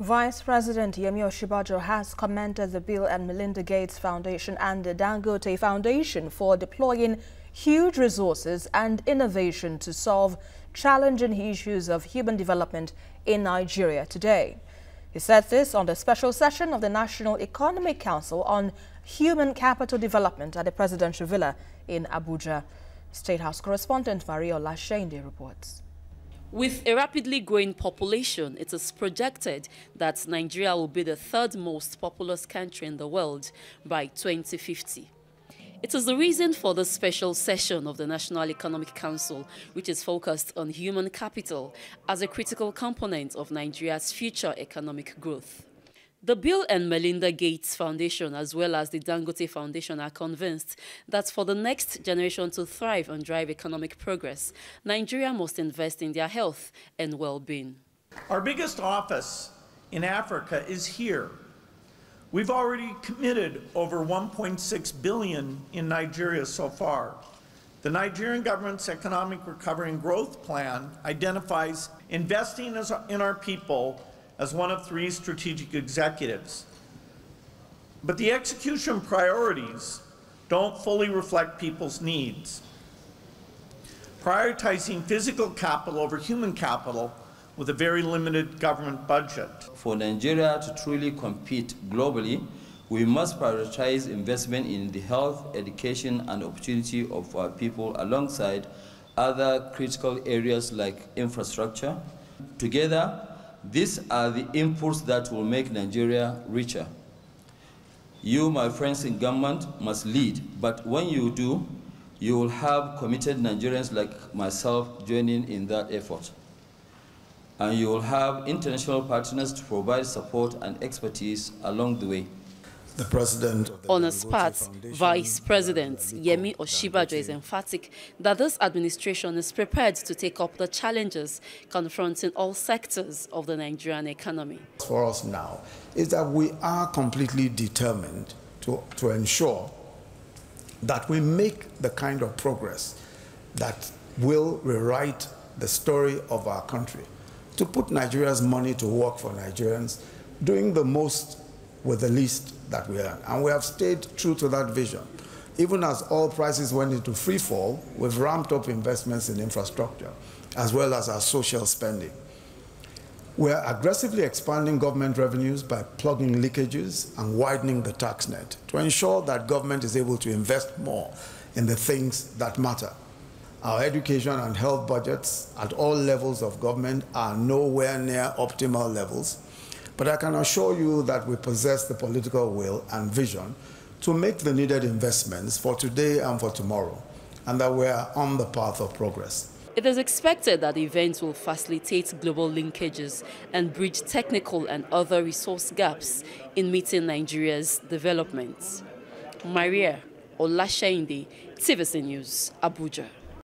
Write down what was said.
Vice President Osinbajo has commended the Bill and Melinda Gates Foundation and the Dangote Foundation for deploying huge resources and innovation to solve challenging issues of human development in Nigeria today. He said this on the special session of the National Economic Council on Human Capital Development at the Presidential Villa in Abuja. State House correspondent Maria Olasheinde reports. With a rapidly growing population, it is projected that Nigeria will be the third most populous country in the world by 2050. It is the reason for the special session of the National Economic Council, which is focused on human capital as a critical component of Nigeria's future economic growth. The Bill and Melinda Gates Foundation, as well as the Dangote Foundation, are convinced that for the next generation to thrive and drive economic progress, Nigeria must invest in their health and well-being. Our biggest office in Africa is here. We've already committed over $1.6 billion in Nigeria so far. The Nigerian government's Economic Recovery and Growth Plan identifies investing in our people as one of 3 strategic objectives. But the execution priorities don't fully reflect people's needs. Prioritizing physical capital over human capital with a very limited government budget. For Nigeria to truly compete globally, we must prioritize investment in the health, education, and opportunity of our people alongside other critical areas like infrastructure. Together, these are the inputs that will make Nigeria richer. You, my friends in government, must lead, but when you do, you will have committed Nigerians like myself joining in that effort. And you will have international partners to provide support and expertise along the way. The president of the On his part, Vice President Osinbajo is emphatic that this administration is prepared to take up the challenges confronting all sectors of the Nigerian economy. For us now is that we are completely determined to ensure that we make the kind of progress that will rewrite the story of our country, to put Nigeria's money to work for Nigerians, doing the most with the least that we earn. And we have stayed true to that vision. Even as oil prices went into free fall, we've ramped up investments in infrastructure, as well as our social spending. We're aggressively expanding government revenues by plugging leakages and widening the tax net to ensure that government is able to invest more in the things that matter. Our education and health budgets at all levels of government are nowhere near optimal levels, but I can assure you that we possess the political will and vision to make the needed investments for today and for tomorrow, and that we are on the path of progress. It is expected that the event will facilitate global linkages and bridge technical and other resource gaps in meeting Nigeria's development. Maria Olasheinde, TVC News, Abuja.